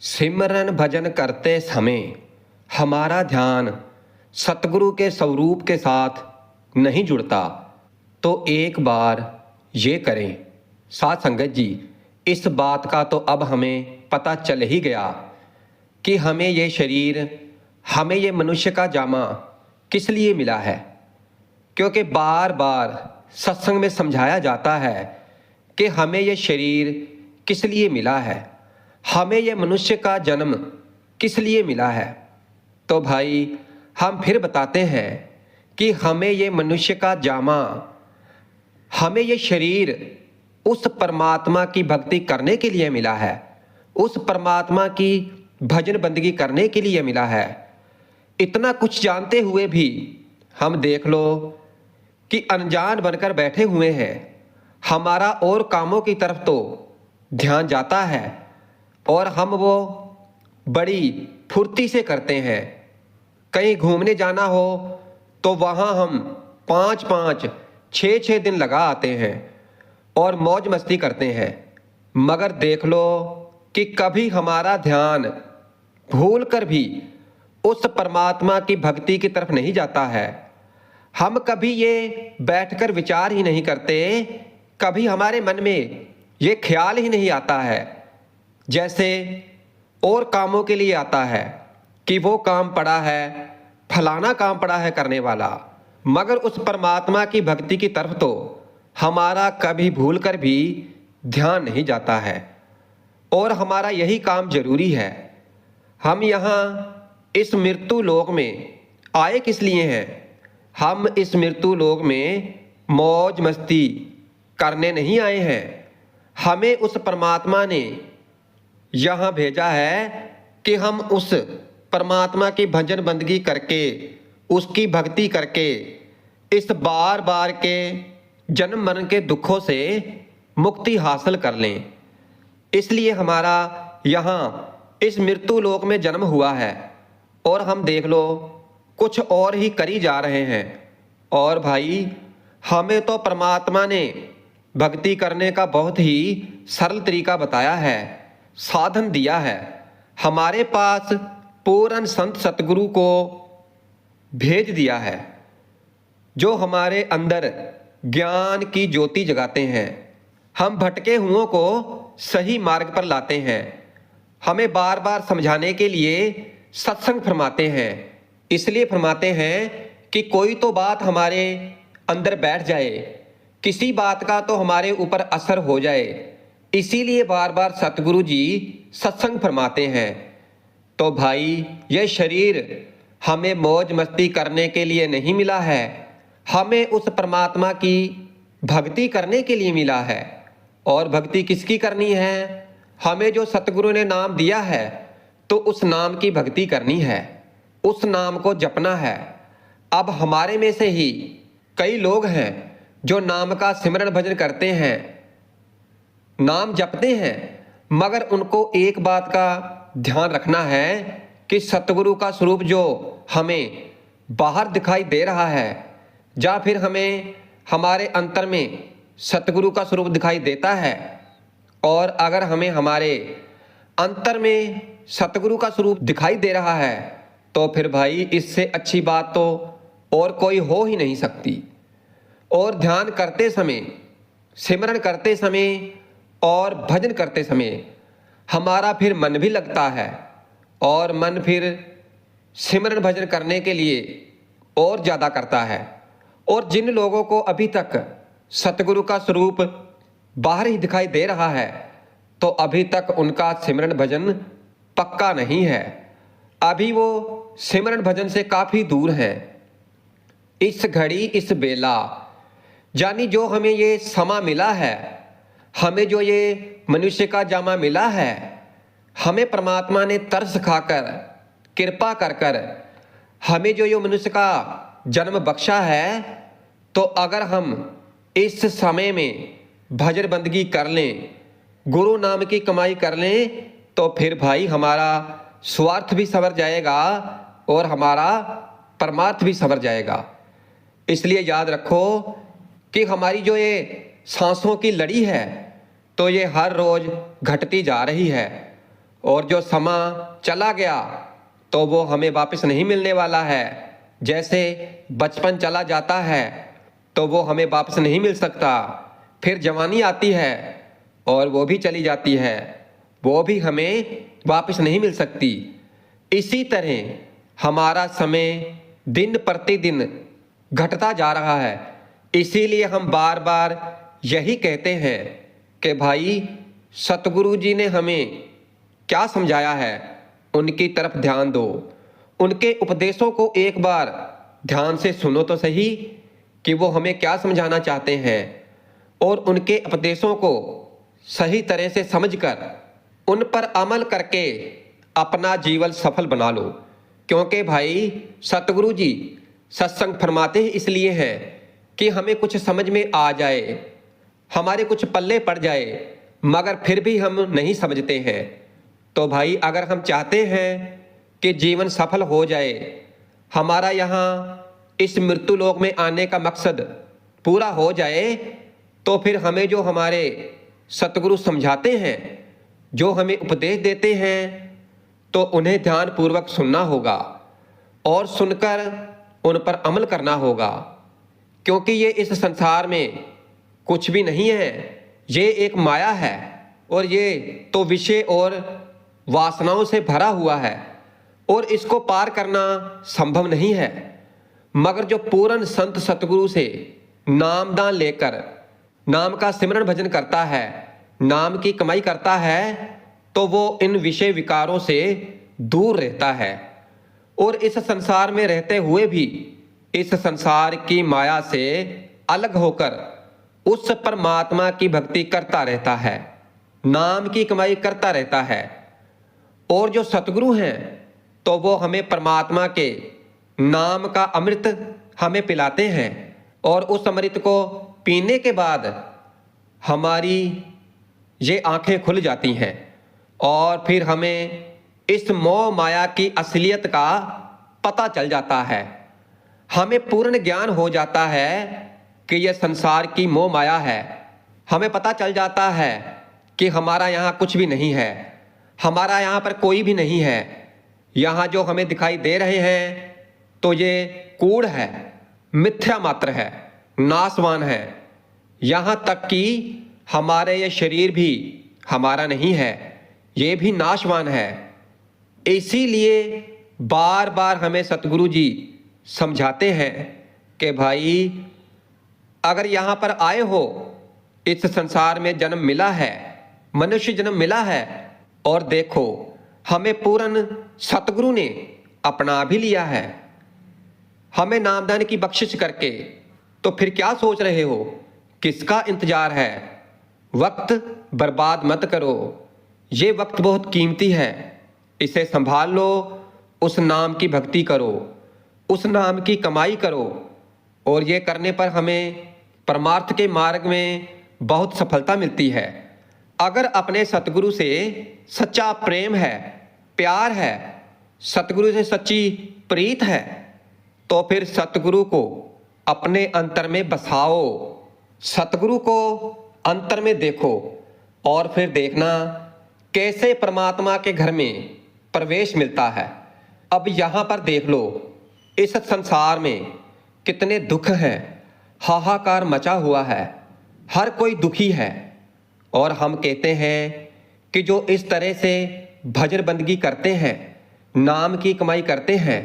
सिमरन भजन करते समय हमारा ध्यान सतगुरु के स्वरूप के साथ नहीं जुड़ता तो एक बार ये करें। साथ संगत जी, इस बात का तो अब हमें पता चल ही गया कि हमें ये शरीर, हमें ये मनुष्य का जामा किस लिए मिला है। क्योंकि बार बार सत्संग में समझाया जाता है कि हमें ये शरीर किस लिए मिला है, हमें ये मनुष्य का जन्म किस लिए मिला है। तो भाई हम फिर बताते हैं कि हमें ये मनुष्य का जामा, हमें ये शरीर उस परमात्मा की भक्ति करने के लिए मिला है, उस परमात्मा की भजन बंदगी करने के लिए मिला है। इतना कुछ जानते हुए भी हम देख लो कि अनजान बनकर बैठे हुए हैं। हमारा और कामों की तरफ तो ध्यान जाता है और हम वो बड़ी फुर्ती से करते हैं। कहीं घूमने जाना हो तो वहाँ हम 5-5, 6-6 दिन लगा आते हैं और मौज मस्ती करते हैं। मगर देख लो कि कभी हमारा ध्यान भूल कर भी उस परमात्मा की भक्ति की तरफ नहीं जाता है। हम कभी ये बैठकर विचार ही नहीं करते, कभी हमारे मन में ये ख्याल ही नहीं आता है जैसे और कामों के लिए आता है कि वो काम पड़ा है, फलाना काम पड़ा है करने वाला। मगर उस परमात्मा की भक्ति की तरफ तो हमारा कभी भूल कर भी ध्यान नहीं जाता है। और हमारा यही काम जरूरी है। हम यहाँ इस मृत्यु लोक में आए किस लिए हैं? हम इस मृत्यु लोक में मौज मस्ती करने नहीं आए हैं। हमें उस परमात्मा ने यहाँ भेजा है कि हम उस परमात्मा की भजन बंदगी करके, उसकी भक्ति करके इस बार बार के जन्म मरण के दुखों से मुक्ति हासिल कर लें। इसलिए हमारा यहाँ इस मृत्यु लोक में जन्म हुआ है और हम देख लो कुछ और ही करी जा रहे हैं। और भाई हमें तो परमात्मा ने भक्ति करने का बहुत ही सरल तरीका बताया है, साधन दिया है। हमारे पास पूर्ण संत सतगुरु को भेज दिया है जो हमारे अंदर ज्ञान की ज्योति जगाते हैं। हम भटके हुओं को सही मार्ग पर लाते हैं। हमें बार बार समझाने के लिए सत्संग फरमाते हैं। इसलिए फरमाते हैं कि कोई तो बात हमारे अंदर बैठ जाए, किसी बात का तो हमारे ऊपर असर हो जाए। इसीलिए बार बार सतगुरु जी सत्संग फरमाते हैं। तो भाई ये शरीर हमें मौज मस्ती करने के लिए नहीं मिला है, हमें उस परमात्मा की भक्ति करने के लिए मिला है। और भक्ति किसकी करनी है? हमें जो सतगुरु ने नाम दिया है तो उस नाम की भक्ति करनी है, उस नाम को जपना है। अब हमारे में से ही कई लोग हैं जो नाम का सिमरन भजन करते हैं, नाम जपते हैं, मगर उनको एक बात का ध्यान रखना है कि सतगुरु का स्वरूप जो हमें बाहर दिखाई दे रहा है या फिर हमें हमारे अंतर में सतगुरु का स्वरूप दिखाई देता है, और अगर हमें हमारे अंतर में सतगुरु का स्वरूप दिखाई दे रहा है तो फिर भाई इससे अच्छी बात तो और कोई हो ही नहीं सकती। और ध्यान करते समय, सिमरन करते समय और भजन करते समय हमारा फिर मन भी लगता है और मन फिर सिमरन भजन करने के लिए और ज़्यादा करता है। और जिन लोगों को अभी तक सतगुरु का स्वरूप बाहर ही दिखाई दे रहा है तो अभी तक उनका सिमरन भजन पक्का नहीं है, अभी वो सिमरन भजन से काफ़ी दूर हैं। इस घड़ी इस बेला यानी जो हमें ये समा मिला है, हमें जो ये मनुष्य का जामा मिला है, हमें परमात्मा ने तरस खाकर, कृपा कर कर हमें जो ये मनुष्य का जन्म बख्शा है, तो अगर हम इस समय में भजन बंदगी कर लें, गुरु नाम की कमाई कर लें, तो फिर भाई हमारा स्वार्थ भी संवर जाएगा और हमारा परमार्थ भी संवर जाएगा। इसलिए याद रखो कि हमारी जो ये सांसों की लड़ी है तो ये हर रोज घटती जा रही है और जो समा चला गया तो वो हमें वापस नहीं मिलने वाला है। जैसे बचपन चला जाता है तो वो हमें वापस नहीं मिल सकता, फिर जवानी आती है और वो भी चली जाती है, वो भी हमें वापस नहीं मिल सकती। इसी तरह हमारा समय दिन प्रतिदिन घटता जा रहा है। इसीलिए हम बार बार यही कहते हैं कि भाई सतगुरु जी ने हमें क्या समझाया है, उनकी तरफ ध्यान दो। उनके उपदेशों को एक बार ध्यान से सुनो तो सही कि वो हमें क्या समझाना चाहते हैं, और उनके उपदेशों को सही तरह से समझकर उन पर अमल करके अपना जीवन सफल बना लो। क्योंकि भाई सतगुरु जी सत्संग फरमाते ही इसलिए हैं कि हमें कुछ समझ में आ जाए, हमारे कुछ पल्ले पड़ जाए, मगर फिर भी हम नहीं समझते हैं। तो भाई अगर हम चाहते हैं कि जीवन सफल हो जाए, हमारा यहाँ इस मृत्यु लोक में आने का मकसद पूरा हो जाए, तो फिर हमें जो हमारे सतगुरु समझाते हैं, जो हमें उपदेश देते हैं, तो उन्हें ध्यानपूर्वक सुनना होगा और सुनकर उन पर अमल करना होगा। क्योंकि ये इस संसार में कुछ भी नहीं है, ये एक माया है और ये तो विषय और वासनाओं से भरा हुआ है और इसको पार करना संभव नहीं है। मगर जो पूर्ण संत सतगुरु से नामदान लेकर नाम का सिमरन भजन करता है, नाम की कमाई करता है, तो वो इन विषय विकारों से दूर रहता है और इस संसार में रहते हुए भी इस संसार की माया से अलग होकर उस परमात्मा की भक्ति करता रहता है, नाम की कमाई करता रहता है। और जो सतगुरु हैं तो वो हमें परमात्मा के नाम का अमृत हमें पिलाते हैं और उस अमृत को पीने के बाद हमारी ये आंखें खुल जाती हैं और फिर हमें इस मोह माया की असलियत का पता चल जाता है। हमें पूर्ण ज्ञान हो जाता है कि यह संसार की मोह माया है। हमें पता चल जाता है कि हमारा यहाँ कुछ भी नहीं है, हमारा यहाँ पर कोई भी नहीं है। यहाँ जो हमें दिखाई दे रहे हैं तो ये कूड़ है, मिथ्या मात्र है, नाशवान है। यहाँ तक कि हमारे ये शरीर भी हमारा नहीं है, ये भी नाशवान है। इसीलिए बार बार हमें सतगुरु जी समझाते हैं कि भाई अगर यहाँ पर आए हो, इस संसार में जन्म मिला है, मनुष्य जन्म मिला है, और देखो हमें पूर्ण सतगुरु ने अपना भी लिया है, हमें नामदान की बख्शिश करके। तो फिर क्या सोच रहे हो, किसका इंतजार है? वक्त बर्बाद मत करो, ये वक्त बहुत कीमती है, इसे संभाल लो। उस नाम की भक्ति करो, उस नाम की कमाई करो, और ये करने पर हमें परमार्थ के मार्ग में बहुत सफलता मिलती है। अगर अपने सतगुरु से सच्चा प्रेम है, प्यार है, सतगुरु से सच्ची प्रीत है, तो फिर सतगुरु को अपने अंतर में बसाओ, सतगुरु को अंतर में देखो और फिर देखना कैसे परमात्मा के घर में प्रवेश मिलता है। अब यहाँ पर देख लो, इस संसार में कितने दुख हैं, हाहाकार मचा हुआ है, हर कोई दुखी है। और हम कहते हैं कि जो इस तरह से भजन बंदगी करते हैं, नाम की कमाई करते हैं,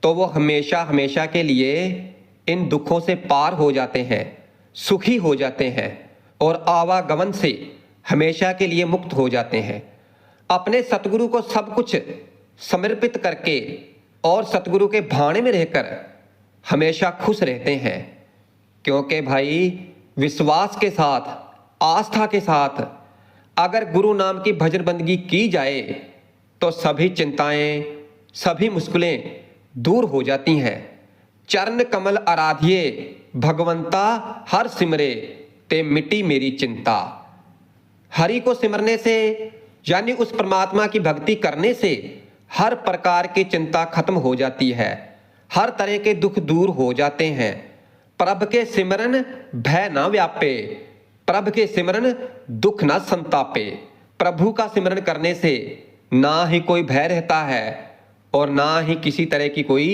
तो वो हमेशा हमेशा के लिए इन दुखों से पार हो जाते हैं, सुखी हो जाते हैं और आवागमन से हमेशा के लिए मुक्त हो जाते हैं। अपने सतगुरु को सब कुछ समर्पित करके और सतगुरु के भाने में रहकर हमेशा खुश रहते हैं। क्योंकि भाई विश्वास के साथ, आस्था के साथ अगर गुरु नाम की भजन बंदगी की जाए तो सभी चिंताएं, सभी मुश्किलें दूर हो जाती हैं। चरण कमल आराधिए भगवंता, हर सिमरे ते मिटी मेरी चिंता। हरि को सिमरने से यानी उस परमात्मा की भक्ति करने से हर प्रकार की चिंता खत्म हो जाती है, हर तरह के दुख दूर हो जाते हैं। प्रभ के सिमरन भय ना व्यापे, प्रभ के सिमरन दुख ना संतापे। प्रभु का सिमरन करने से ना ही कोई भय रहता है और ना ही किसी तरह की कोई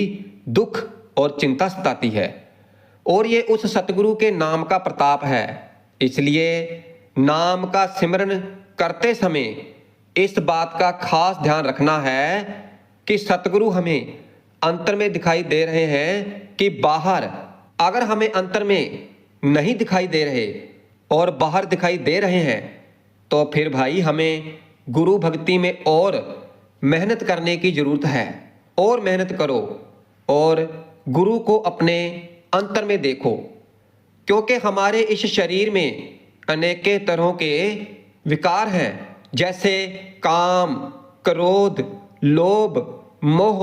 दुख और चिंता सताती है। और ये उस सतगुरु के नाम का प्रताप है। इसलिए नाम का सिमरन करते समय इस बात का खास ध्यान रखना है कि सतगुरु हमें अंतर में दिखाई दे रहे हैं कि बाहर। अगर हमें अंतर में नहीं दिखाई दे रहे और बाहर दिखाई दे रहे हैं तो फिर भाई हमें गुरु भक्ति में और मेहनत करने की जरूरत है। और मेहनत करो और गुरु को अपने अंतर में देखो, क्योंकि हमारे इस शरीर में अनेके तरह के विकार हैं, जैसे काम, क्रोध, लोभ, मोह,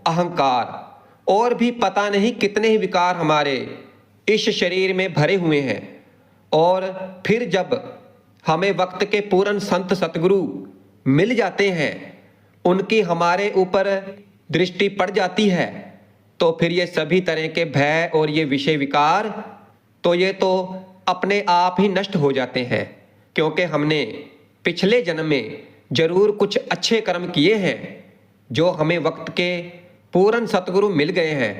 अहंकार और भी पता नहीं कितने ही विकार हमारे इस शरीर में भरे हुए हैं। और फिर जब हमें वक्त के पूर्ण संत सतगुरु मिल जाते हैं, उनकी हमारे ऊपर दृष्टि पड़ जाती है, तो फिर ये सभी तरह के भय और ये विषय विकार तो ये तो अपने आप ही नष्ट हो जाते हैं, क्योंकि हमने पिछले जन्म में जरूर कुछ अच्छे कर्म किए हैं जो हमें वक्त के पूर्ण सतगुरु मिल गए हैं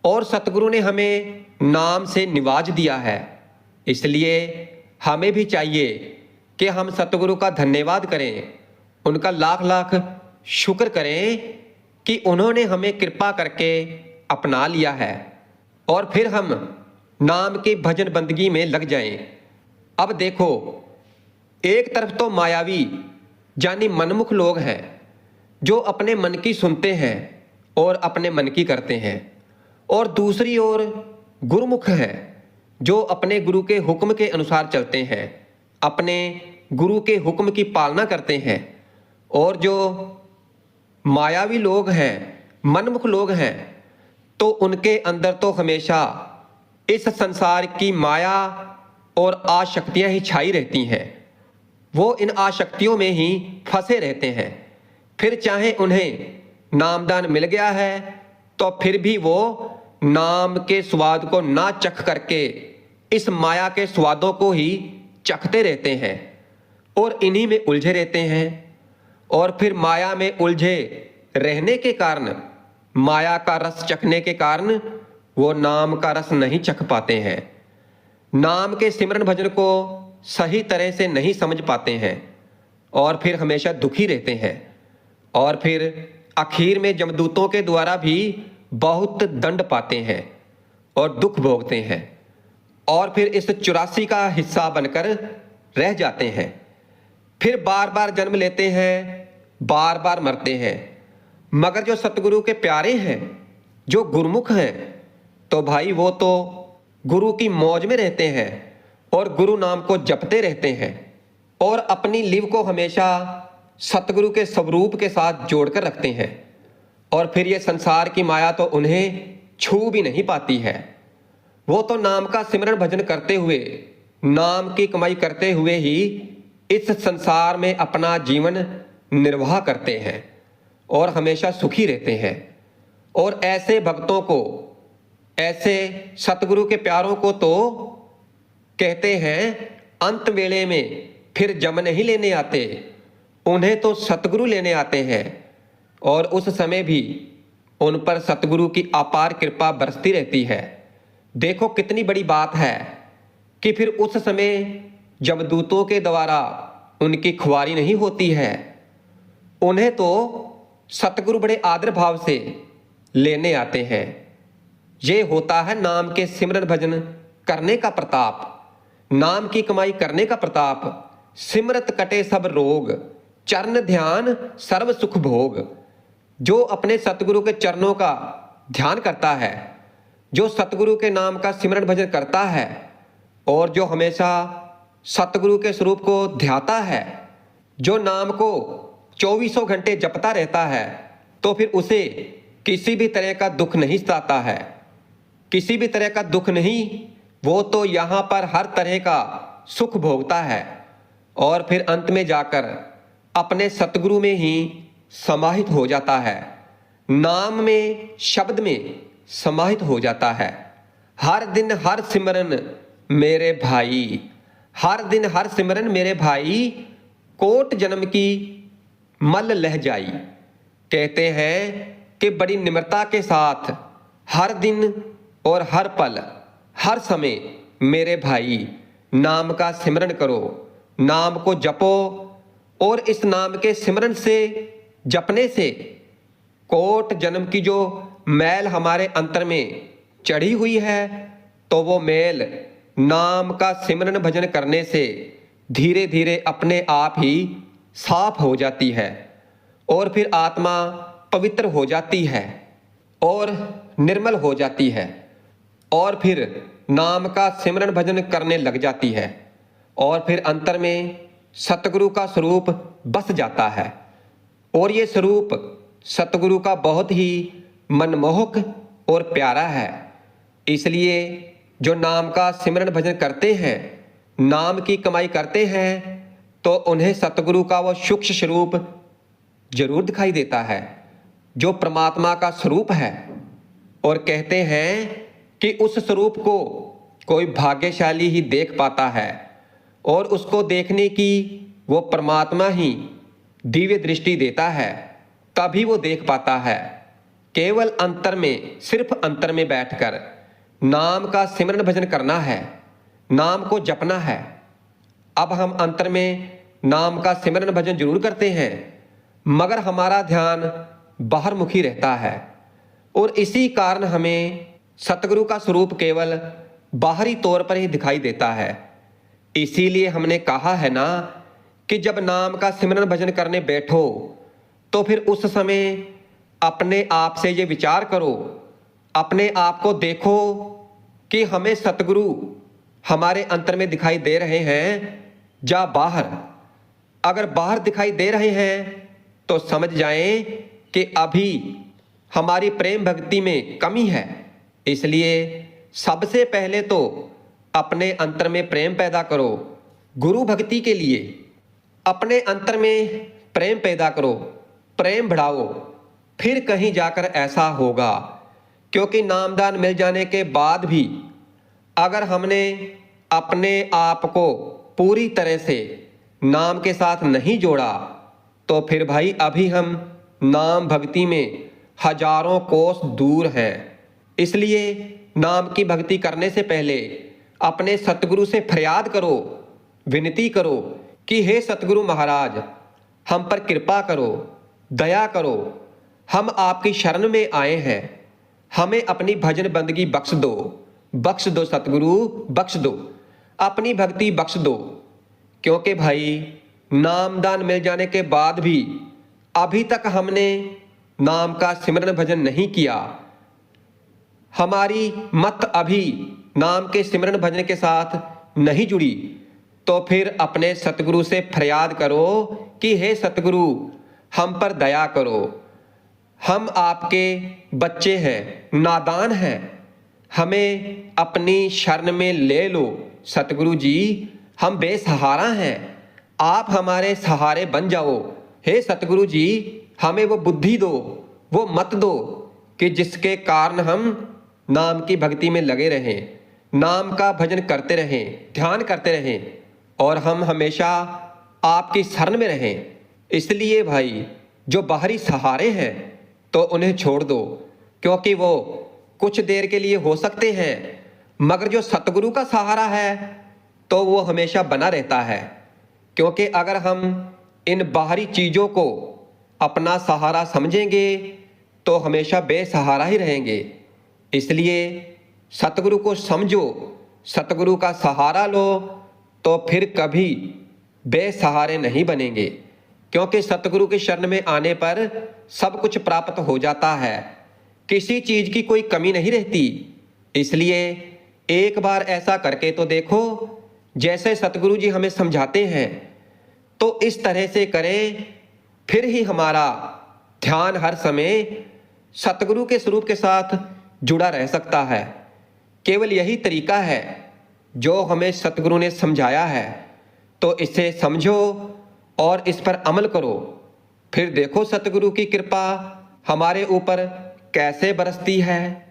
और सतगुरु ने हमें नाम से निवाज दिया है। इसलिए हमें भी चाहिए कि हम सतगुरु का धन्यवाद करें, उनका लाख लाख शुक्र करें कि उन्होंने हमें कृपा करके अपना लिया है और फिर हम नाम की भजन बंदगी में लग जाएं। अब देखो, एक तरफ तो मायावी यानी मनमुख लोग हैं जो अपने मन की सुनते हैं और अपने मन की करते हैं, और दूसरी ओर गुरुमुख हैं जो अपने गुरु के हुक्म के अनुसार चलते हैं, अपने गुरु के हुक्म की पालना करते हैं। और जो मायावी लोग हैं, मनमुख लोग हैं, तो उनके अंदर तो हमेशा इस संसार की माया और आशक्तियां ही छाई रहती हैं। वो इन आशक्तियों में ही फंसे रहते हैं। फिर चाहे उन्हें नामदान मिल गया है तो फिर भी वो नाम के स्वाद को ना चख करके इस माया के स्वादों को ही चखते रहते हैं और इन्हीं में उलझे रहते हैं। और फिर माया में उलझे रहने के कारण, माया का रस चखने के कारण वो नाम का रस नहीं चख पाते हैं, नाम के सिमरन भजन को सही तरह से नहीं समझ पाते हैं और फिर हमेशा दुखी रहते हैं। और फिर आखिर में जमदूतों के द्वारा भी बहुत दंड पाते हैं और दुख भोगते हैं और फिर इस 84 का हिस्सा बनकर रह जाते हैं। फिर बार बार जन्म लेते हैं, बार बार मरते हैं। मगर जो सतगुरु के प्यारे हैं, जो गुरुमुख हैं, तो भाई वो तो गुरु की मौज में रहते हैं और गुरु नाम को जपते रहते हैं और अपनी लिव को हमेशा सतगुरु के स्वरूप के साथ जोड़कर रखते हैं। और फिर ये संसार की माया तो उन्हें छू भी नहीं पाती है। वो तो नाम का सिमरन भजन करते हुए, नाम की कमाई करते हुए ही इस संसार में अपना जीवन निर्वाह करते हैं और हमेशा सुखी रहते हैं। और ऐसे भक्तों को, ऐसे सतगुरु के प्यारों को तो कहते हैं अंत वेले में फिर जम नहीं लेने आते, उन्हें तो सतगुरु लेने आते हैं और उस समय भी उन पर सतगुरु की अपार कृपा बरसती रहती है। देखो कितनी बड़ी बात है कि फिर उस समय जमदूतों के द्वारा उनकी खुआरी नहीं होती है, उन्हें तो सतगुरु बड़े आदर भाव से लेने आते हैं। ये होता है नाम के सिमरन भजन करने का प्रताप, नाम की कमाई करने का प्रताप। सिमरत कटे सब रोग, चरण ध्यान सर्व सुख भोग। जो अपने सतगुरु के चरणों का ध्यान करता है, जो सतगुरु के नाम का सिमरन भजन करता है और जो हमेशा सतगुरु के स्वरूप को ध्याता है, जो नाम को 24 घंटे जपता रहता है, तो फिर उसे किसी भी तरह का दुख नहीं सताता है, किसी भी तरह का दुख नहीं। वो तो यहाँ पर हर तरह का सुख भोगता है और फिर अंत में जाकर अपने सतगुरु में ही समाहित हो जाता है, नाम में, शब्द में समाहित हो जाता है। हर दिन हर सिमरन मेरे भाई, हर दिन हर सिमरन मेरे भाई, कोट जन्म की मल लह जाई। कहते हैं कि बड़ी निम्रता के साथ हर दिन और हर पल, हर समय मेरे भाई नाम का सिमरन करो, नाम को जपो। और इस नाम के सिमरन से, जपने से कोट जन्म की जो मैल हमारे अंतर में चढ़ी हुई है, तो वो मैल नाम का सिमरन भजन करने से धीरे धीरे अपने आप ही साफ हो जाती है और फिर आत्मा पवित्र हो जाती है और निर्मल हो जाती है और फिर नाम का सिमरन भजन करने लग जाती है और फिर अंतर में सतगुरु का स्वरूप बस जाता है। और ये स्वरूप सतगुरु का बहुत ही मनमोहक और प्यारा है। इसलिए जो नाम का सिमरन भजन करते हैं, नाम की कमाई करते हैं, तो उन्हें सतगुरु का वो सूक्ष्म स्वरूप जरूर दिखाई देता है जो परमात्मा का स्वरूप है। और कहते हैं कि उस स्वरूप को कोई भाग्यशाली ही देख पाता है और उसको देखने की वो परमात्मा ही दिव्य दृष्टि देता है, तभी वो देख पाता है। केवल अंतर में, सिर्फ अंतर में बैठकर नाम का सिमरन भजन करना है, नाम को जपना है। अब हम अंतर में नाम का सिमरन भजन जरूर करते हैं, मगर हमारा ध्यान बाहर मुखी रहता है और इसी कारण हमें सतगुरु का स्वरूप केवल बाहरी तौर पर ही दिखाई देता है। इसीलिए हमने कहा है ना कि जब नाम का सिमरन भजन करने बैठो तो फिर उस समय अपने आप से ये विचार करो, अपने आप को देखो कि हमें सतगुरु हमारे अंतर में दिखाई दे रहे हैं या बाहर। अगर बाहर दिखाई दे रहे हैं तो समझ जाएं कि अभी हमारी प्रेम भक्ति में कमी है। इसलिए सबसे पहले तो अपने अंतर में प्रेम पैदा करो। गुरु भक्ति के लिए अपने अंतर में प्रेम पैदा करो, प्रेम बढ़ाओ, फिर कहीं जाकर ऐसा होगा। क्योंकि नामदान मिल जाने के बाद भी अगर हमने अपने आप को पूरी तरह से नाम के साथ नहीं जोड़ा, तो फिर भाई अभी हम नाम भक्ति में हजारों कोस दूर हैं। इसलिए नाम की भक्ति करने से पहले अपने सतगुरु से फरियाद करो, विनती करो कि हे सतगुरु महाराज, हम पर कृपा करो, दया करो, हम आपकी शरण में आए हैं, हमें अपनी भजन बंदगी बख्श दो सतगुरु, बख्श दो, अपनी भक्ति बख्श दो। क्योंकि भाई नामदान मिल जाने के बाद भी अभी तक हमने नाम का सिमरन भजन नहीं किया, हमारी मत अभी नाम के सिमरन भजन के साथ नहीं जुड़ी, तो फिर अपने सतगुरु से फरियाद करो कि हे सतगुरु, हम पर दया करो, हम आपके बच्चे हैं, नादान हैं, हमें अपनी शरण में ले लो। सतगुरु जी, हम बेसहारा हैं, आप हमारे सहारे बन जाओ। हे सतगुरु जी, हमें वो बुद्धि दो, वो मत दो कि जिसके कारण हम नाम की भक्ति में लगे रहें, नाम का भजन करते रहें, ध्यान करते रहें और हम हमेशा आपकी शरण में रहें। इसलिए भाई जो बाहरी सहारे हैं तो उन्हें छोड़ दो, क्योंकि वो कुछ देर के लिए हो सकते हैं, मगर जो सतगुरु का सहारा है तो वो हमेशा बना रहता है। क्योंकि अगर हम इन बाहरी चीज़ों को अपना सहारा समझेंगे तो हमेशा बेसहारा ही रहेंगे। इसलिए सतगुरु को समझो, सतगुरु का सहारा लो, तो फिर कभी बेसहारे नहीं बनेंगे। क्योंकि सतगुरु की शरण में आने पर सब कुछ प्राप्त हो जाता है, किसी चीज़ की कोई कमी नहीं रहती। इसलिए एक बार ऐसा करके तो देखो, जैसे सतगुरु जी हमें समझाते हैं तो इस तरह से करें, फिर ही हमारा ध्यान हर समय सतगुरु के स्वरूप के साथ जुड़ा रह सकता है। केवल यही तरीका है जो हमें सतगुरु ने समझाया है, तो इसे समझो और इस पर अमल करो। फिर देखो सतगुरु की कृपा हमारे ऊपर कैसे बरसती है।